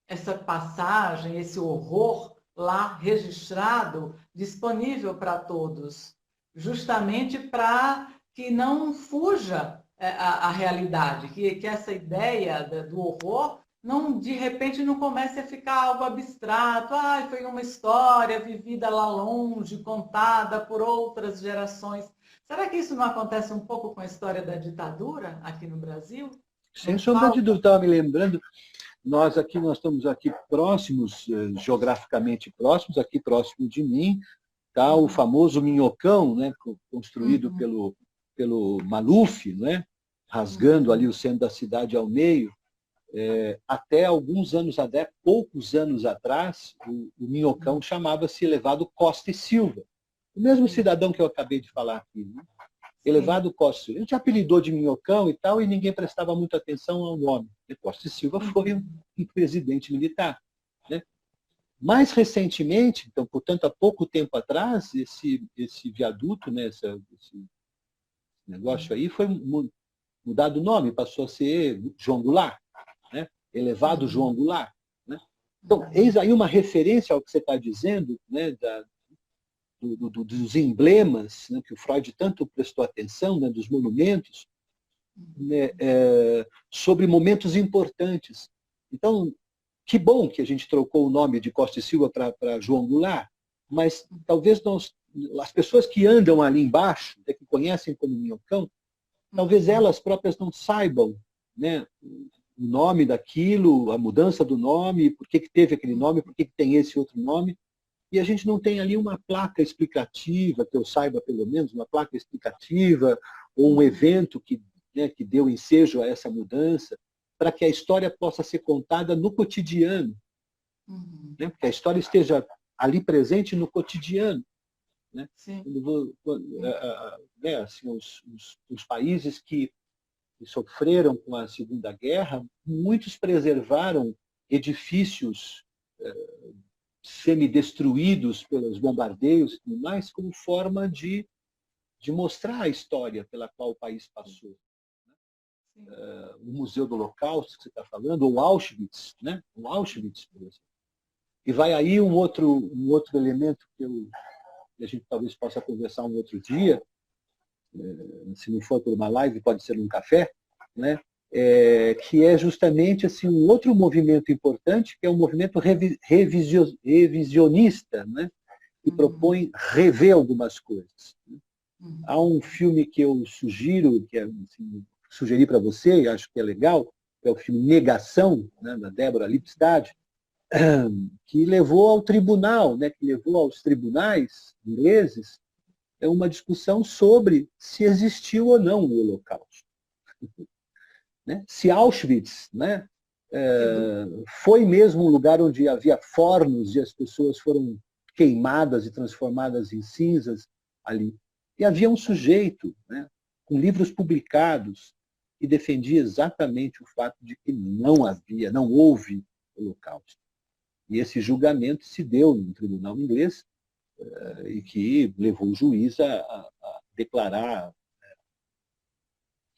essa passagem, esse horror lá registrado, disponível para todos, justamente para que não fuja a realidade, que essa ideia do horror não, de repente, não comece a ficar algo abstrato. Foi uma história vivida lá longe, contada por outras gerações. Será que isso não acontece um pouco com a história da ditadura aqui no Brasil? Sem sombra de dúvida, estava me lembrando, nós estamos aqui próximos, geograficamente próximos, aqui próximo de mim, está o famoso Minhocão, né, construído pelo Maluf, né, rasgando ali o centro da cidade ao meio. Até poucos anos atrás, o Minhocão chamava-se Elevado Costa e Silva. O mesmo cidadão que eu acabei de falar aqui. Né? Elevado Costa e Silva. A gente apelidou de Minhocão e tal, e ninguém prestava muita atenção ao nome. E Costa e Silva foi um presidente militar. Né? Mais recentemente, então, portanto, há pouco tempo atrás, esse viaduto, né, esse negócio aí, foi mudado o nome, passou a ser João Goulart. Né? Elevado João Goulart. Né? Então, eis aí uma referência ao que você está dizendo, né, dos emblemas, né, que o Freud tanto prestou atenção, né, dos monumentos, né, sobre momentos importantes. Então, que bom que a gente trocou o nome de Costa e Silva para João Goulart, mas talvez as pessoas que andam ali embaixo, que conhecem como Minhocão, talvez elas próprias não saibam, né, o nome daquilo, a mudança do nome, por que teve aquele nome, por que tem esse outro nome. E a gente não tem ali uma placa explicativa, que eu saiba pelo menos, uma placa explicativa, ou um evento que deu ensejo a essa mudança, para que a história possa ser contada no cotidiano. Né? Que a história esteja ali presente no cotidiano. Né? Assim, os países que sofreram com a Segunda Guerra, muitos preservaram edifícios semidestruídos pelos bombardeios e tudo mais, como forma de mostrar a história pela qual o país passou. O Museu do Holocausto, que você está falando, ou Auschwitz, né? O Auschwitz, por exemplo. E vai aí um outro elemento que a gente talvez possa conversar um outro dia, se não for por uma live, pode ser um café, né? Que é justamente assim, um outro movimento importante, que é um movimento revisionista, né? Que propõe rever algumas coisas. Há um filme que eu sugiro, que assim, sugeri para você, e acho que é legal, que é o filme Negação, né, da Deborah Lipstadt, que levou ao tribunal, né, que levou aos tribunais ingleses uma discussão sobre se existiu ou não o Holocausto. Né? Se Auschwitz, né, foi mesmo um lugar onde havia fornos e as pessoas foram queimadas e transformadas em cinzas ali. E havia um sujeito, né, com livros publicados, que defendia exatamente o fato de que não houve Holocausto. E esse julgamento se deu no tribunal inglês e que levou o juiz a declarar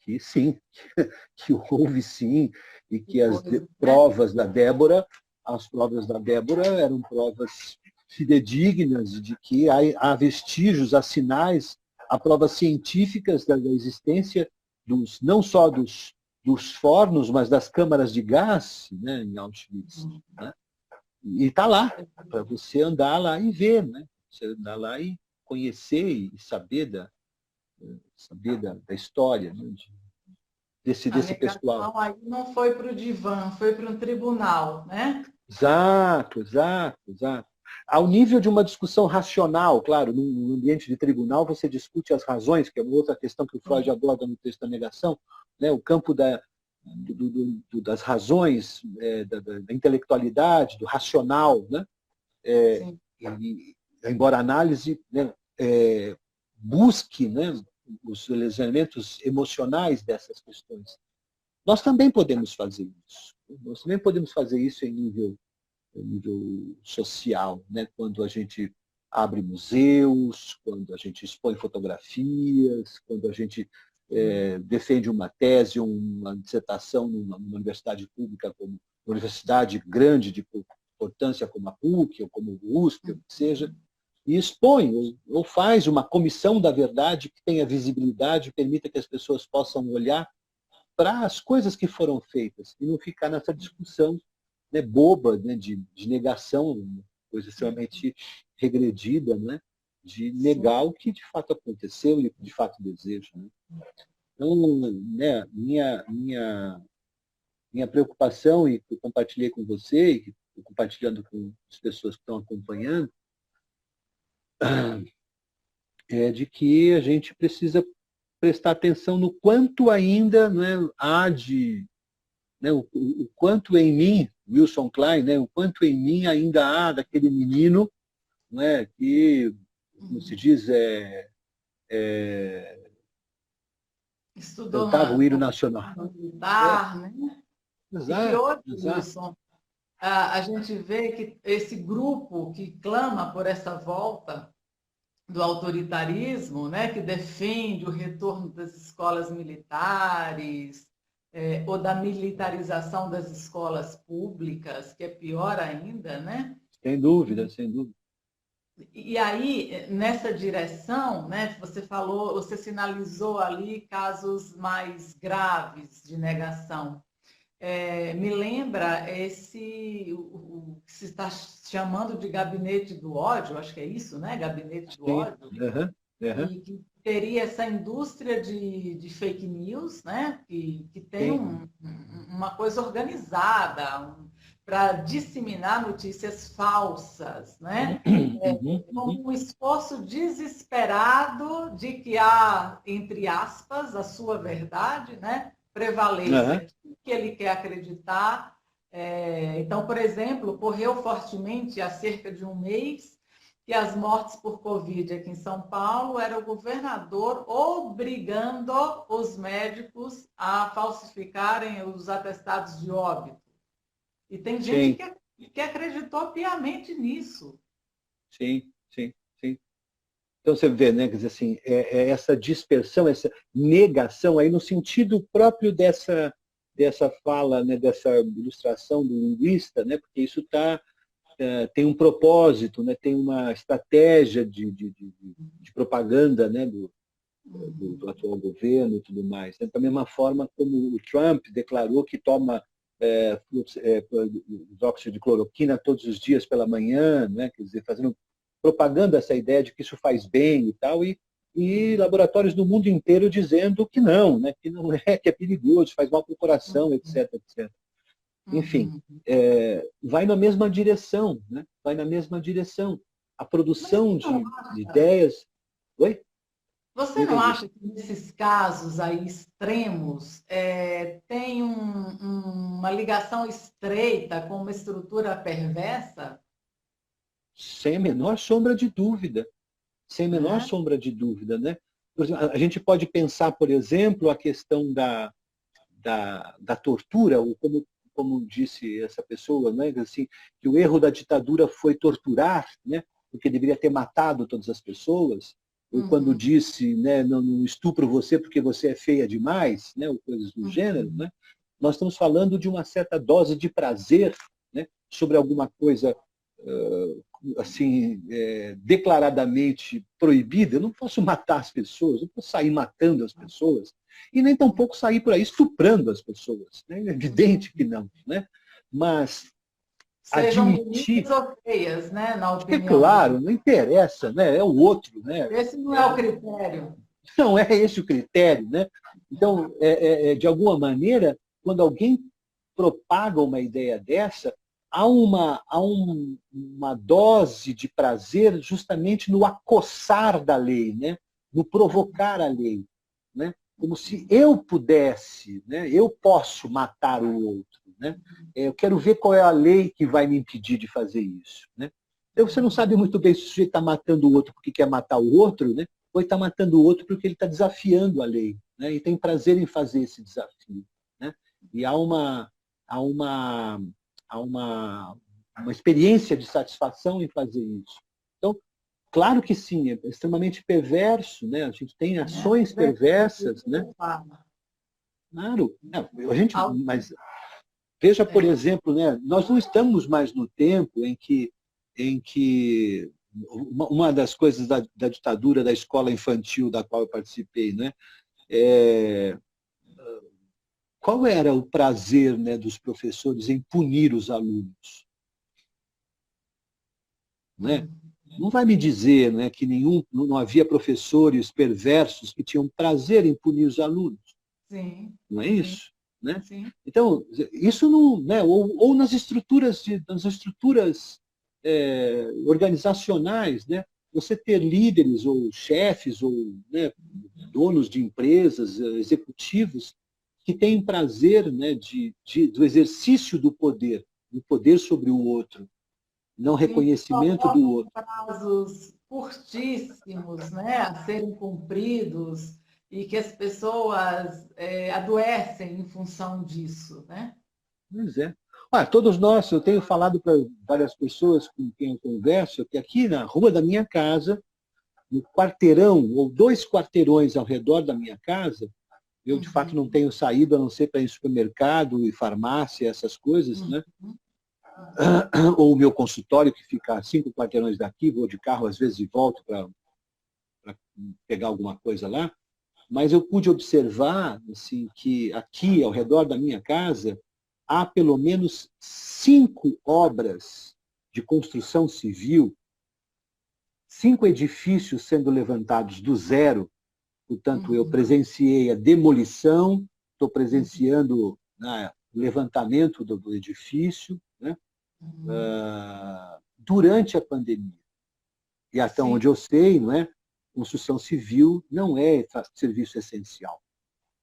que sim, que houve sim, e que as provas da Débora eram provas fidedignas de que há vestígios, há sinais, há provas científicas da existência não só dos fornos, mas das câmaras de gás, né, em Auschwitz. Né? E está lá, para você andar lá e ver, né? Você andar lá e conhecer e saber da história, né? desse pessoal. Aí não foi para o divã, foi para um tribunal, né? Exato. Ao nível de uma discussão racional, claro, num ambiente de tribunal você discute as razões, que é uma outra questão que o Freud aborda no texto da negação, né? O campo das razões, da intelectualidade, do racional, né? Embora a análise, né, busque, né, os elementos emocionais dessas questões. Nós também podemos fazer isso. Nós também podemos fazer isso em nível social, né? Quando a gente abre museus, quando a gente expõe fotografias, quando a gente defende uma tese, uma dissertação numa universidade pública, como uma universidade grande de importância como a PUC, ou como o USP, ou o que seja, e expõe, ou faz uma comissão da verdade que tenha visibilidade, permita que as pessoas possam olhar para as coisas que foram feitas e não ficar nessa discussão, né, boba, né, de negação, uma coisa extremamente regredida, né, de negar o que de fato aconteceu e de fato deseja. Né? Então, né, minha preocupação, e que eu compartilhei com você, e que estou compartilhando com as pessoas que estão acompanhando, é de que a gente precisa prestar atenção no quanto ainda, né, há de... Né, o quanto em mim, Wilson Klein, né, o quanto em mim ainda há daquele menino, né, que, como se diz, cantava o hino nacional. Militar, né? Exato, e que hoje, exato. Wilson, a gente vê que esse grupo que clama por essa volta do autoritarismo, né, que defende o retorno das escolas militares, ou da militarização das escolas públicas, que é pior ainda, né? Sem dúvida, sem dúvida. E aí, nessa direção, né, você sinalizou ali casos mais graves de negação. Me lembra o que se está chamando de gabinete do ódio, acho que é isso, né? Gabinete do ódio. E que teria essa indústria de fake news, né? Que tem uma coisa organizada para disseminar notícias falsas, né? Com um esforço desesperado de que há, entre aspas, a sua verdade, né? Prevaleça que ele quer acreditar. Então, por exemplo, correu fortemente há cerca de um mês que as mortes por Covid aqui em São Paulo era o governador obrigando os médicos a falsificarem os atestados de óbito. E tem gente que que acreditou piamente nisso. Sim, sim, sim. Então você vê, né, quer dizer assim, essa dispersão, essa negação aí no sentido próprio dessa fala, né, dessa ilustração do linguista, né, porque isso tem um propósito, né, tem uma estratégia de propaganda, né, do atual governo e tudo mais. Né? Da mesma forma como o Trump declarou que toma óxido de cloroquina todos os dias pela manhã, né? Quer dizer, fazendo propaganda essa ideia de que isso faz bem e tal, e laboratórios no mundo inteiro dizendo que não é, que é perigoso, faz mal para o coração, etc, etc. Enfim, Uhum. vai na mesma direção, né? Vai na mesma direção. A Mas produção você não de acha, ideias... Oi? você Não não entendi. acha que nesses casos aí extremos tem uma ligação estreita com uma estrutura perversa? Sem a menor sombra de dúvida. Sem a menor Né? sombra de dúvida, né? A gente pode pensar, por exemplo, a questão da tortura, ou como disse essa pessoa, né? Assim, que o erro da ditadura foi torturar, né? Porque deveria ter matado todas as pessoas, ou quando Uhum, disse, né, não estupro você porque você é feia demais, né? Ou coisas do gênero, uhum. né? Nós estamos falando de uma certa dose de prazer, né? Sobre alguma coisa assim, declaradamente proibida. Eu não posso matar as pessoas, não posso sair matando as pessoas, e nem tampouco sair por aí estuprando as pessoas. Né? É evidente que não. Né? Mas Sejam bonitas admitir, ou feias, né, na é opinião claro, dele. não interessa, né? É o outro. Né? Esse não é o critério. Não é esse o critério. Né? Então, de alguma maneira, quando alguém propaga uma ideia dessa, há uma dose de prazer justamente no acossar da lei, né? No provocar a lei. Né? Como se eu pudesse, né? Eu posso matar o outro. Né? Eu quero ver qual é a lei que vai me impedir de fazer isso. Né? Então você não sabe muito bem se o sujeito está matando o outro porque quer matar o outro, né? Ou está matando o outro porque ele está desafiando a lei. Né? E tem prazer em fazer esse desafio. Né? E há uma experiência de satisfação em fazer isso. Então, claro que sim, é extremamente perverso, né? A gente tem Né? ações perversas, né? Claro, não, mas veja, por É, exemplo, né? Nós não estamos mais no tempo em que uma das coisas da ditadura da escola infantil da qual eu participei, né? É, qual era o prazer, né, dos professores em punir os alunos? Né? Não vai me dizer, né, que não havia professores perversos que tinham prazer em punir os alunos. sim, Não é sim, isso? Né? sim. Então, isso não. Né, ou nas estruturas organizacionais, né, você ter líderes ou chefes ou, né, donos de empresas, executivos, que têm prazer, né, do exercício do poder sobre o outro, não Sim, que reconhecimento do colocam outro. prazos curtíssimos, né, a serem cumpridos e que as pessoas adoecem em função disso, né? Pois é. Todos nós, eu tenho falado para várias pessoas com quem eu converso, que aqui na rua da minha casa, no quarteirão, ou 2 quarteirões ao redor da minha casa, eu de fato não Uhum, tenho saído, a não ser para ir em supermercado e farmácia, essas coisas, uhum, né? uhum. Ou o meu consultório, que fica a 5 quarteirões daqui, vou de carro às vezes e volto para pegar alguma coisa lá. Mas eu pude observar assim, que aqui, ao redor da minha casa, há pelo menos 5 obras de construção civil, 5 edifícios sendo levantados do zero. Portanto, eu Uhum, presenciei a demolição, estou uhum, presenciando, né, o levantamento do edifício, né, uhum. durante a pandemia. E até Sim, onde eu sei, não é, construção civil não é serviço essencial.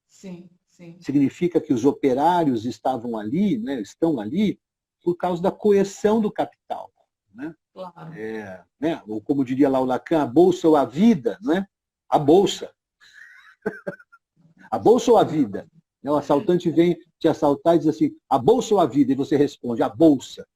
sim, sim, Significa que os operários estavam ali, né, estão ali, por causa da coerção do capital. Né? claro. Né? Ou como diria lá o Lacan, a bolsa ou a vida, não é? A bolsa. A bolsa ou a vida? O assaltante vem te assaltar e diz assim, a bolsa ou a vida? E você responde, a bolsa.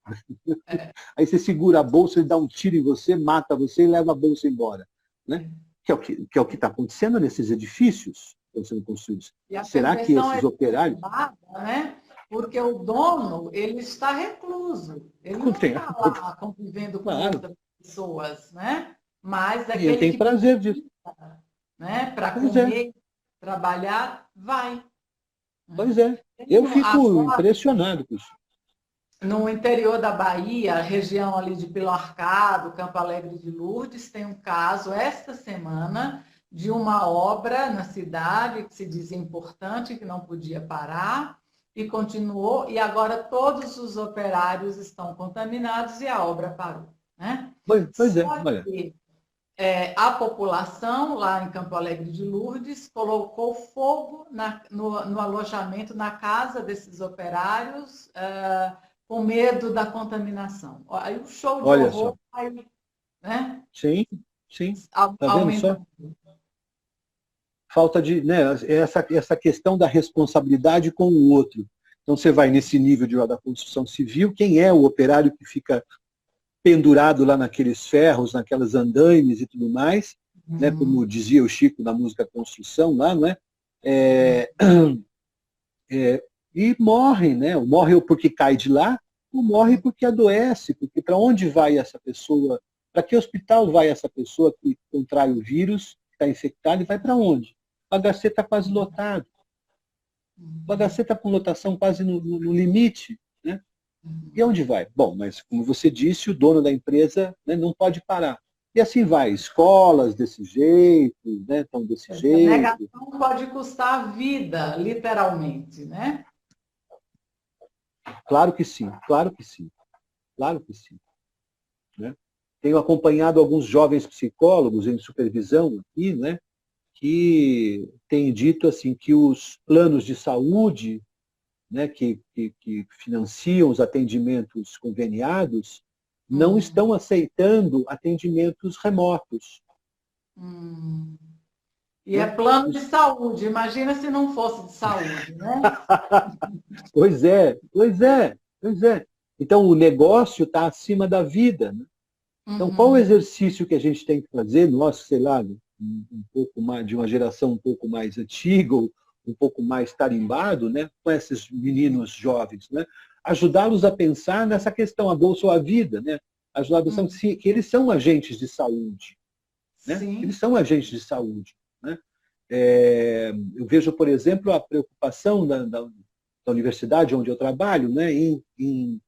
É. Aí você segura a bolsa, ele dá um tiro em você, mata você e leva a bolsa embora. Né? Que é o que está acontecendo nesses edifícios que estão sendo construídos. E a Será que perfeição esses é operários... derrubada, né? Porque o dono, ele está recluso. Ele Não não tem... está lá convivendo com Claro. outras pessoas, né? Mas E ele aquele tem que prazer disso. precisa, né, para Pois é, comer, trabalhar, vai. Né? pois é. Eu fico impressionado com isso. No interior da Bahia, a região ali de Pelo Arcado, Campo Alegre de Lourdes, tem um caso esta semana de uma obra na cidade que se dizia importante, que não podia parar, e continuou, e agora todos os operários estão contaminados e a obra parou. Né? Pois é, Só olha. que a população, lá em Campo Alegre de Lourdes, colocou fogo no alojamento, na casa desses operários, com medo da contaminação. Aí o show de Olha horror só. vai, né, Sim, sim. Tá vendo só? aumentando. Falta de, né, essa questão da responsabilidade com o outro. Então você vai nesse nível da construção civil, quem é o operário que fica pendurado lá naqueles ferros, naquelas andaimes e tudo mais, né, como dizia o Chico na música Construção lá, não é? E morrem, né? Morre ou porque cai de lá, ou morre porque adoece, porque para onde vai essa pessoa? Para que hospital vai essa pessoa que contrai o vírus, está infectada, e vai para onde? O HC está quase lotado. O HC está com lotação quase no limite. Né? E onde vai? Bom, mas como você disse, o dono da empresa, né, não pode parar. E assim vai, escolas desse jeito, né, estão desse jeito. A negação pode custar a vida, literalmente, né? Claro que sim, claro que sim, claro que sim. Né? Tenho acompanhado alguns jovens psicólogos em supervisão aqui, né, que têm dito assim que os planos de saúde, né, que financiam os atendimentos conveniados, não estão aceitando atendimentos remotos. E é plano de saúde, imagina se não fosse de saúde, né? Pois é, pois é, pois é. Então o negócio está acima da vida. Né? Então qual o exercício que a gente tem que fazer, nós, sei lá, um pouco mais, de uma geração um pouco mais antiga, ou um pouco mais tarimbado, né, com esses meninos jovens, né, ajudá-los a pensar nessa questão, a bolsa ou a vida, né, ajudar a pensar que eles são agentes de saúde, né, eles são agentes de saúde. Né. Eu vejo, por exemplo, a preocupação da universidade onde eu trabalho, né, em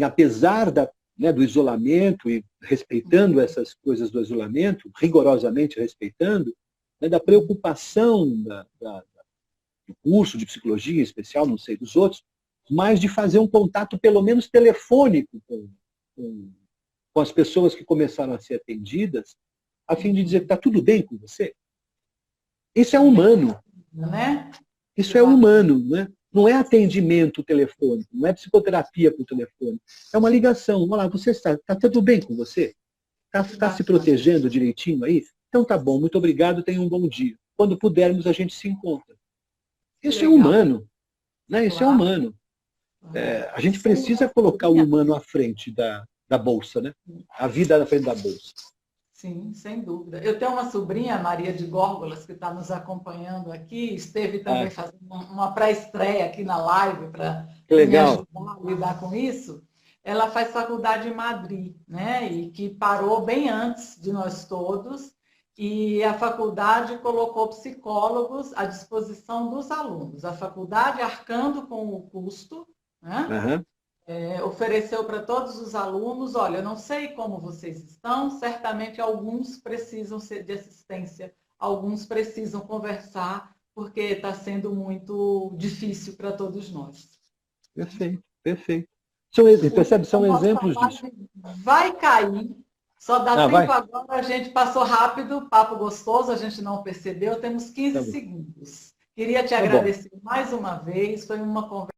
apesar do isolamento e respeitando essas coisas do isolamento, rigorosamente respeitando, né, da preocupação do curso de psicologia em especial, não sei dos outros, mas de fazer um contato pelo menos telefônico com as pessoas que começaram a ser atendidas, a fim de dizer que está tudo bem com você. Isso é humano. Né? Isso é humano, né? Não é atendimento telefônico, não é psicoterapia por telefone. É uma ligação. Olá, você está tudo bem com você? Está se protegendo direitinho aí? Então tá bom, muito obrigado, tenha um bom dia. Quando pudermos, a gente se encontra. Isso é humano. Né? Isso é humano. A gente precisa colocar o humano à frente da bolsa, né? A vida à frente da bolsa. Sim, sem dúvida. Eu tenho uma sobrinha, Maria de Górgolas, que está nos acompanhando aqui, esteve também fazendo uma pré-estreia aqui na live para me ajudar a lidar com isso. Ela faz faculdade em Madrid, né? E que parou bem antes de nós todos, e a faculdade colocou psicólogos à disposição dos alunos. A faculdade arcando com o custo, né? Ofereceu para todos os alunos, olha, eu não sei como vocês estão, certamente alguns precisam de assistência, alguns precisam conversar, porque está sendo muito difícil para todos nós. Perfeito, perfeito. Percebe? São exemplos disso. Vai cair, só dá tempo agora, a gente passou rápido, papo gostoso, a gente não percebeu, temos 15 segundos. Queria te agradecer mais uma vez, foi uma conversa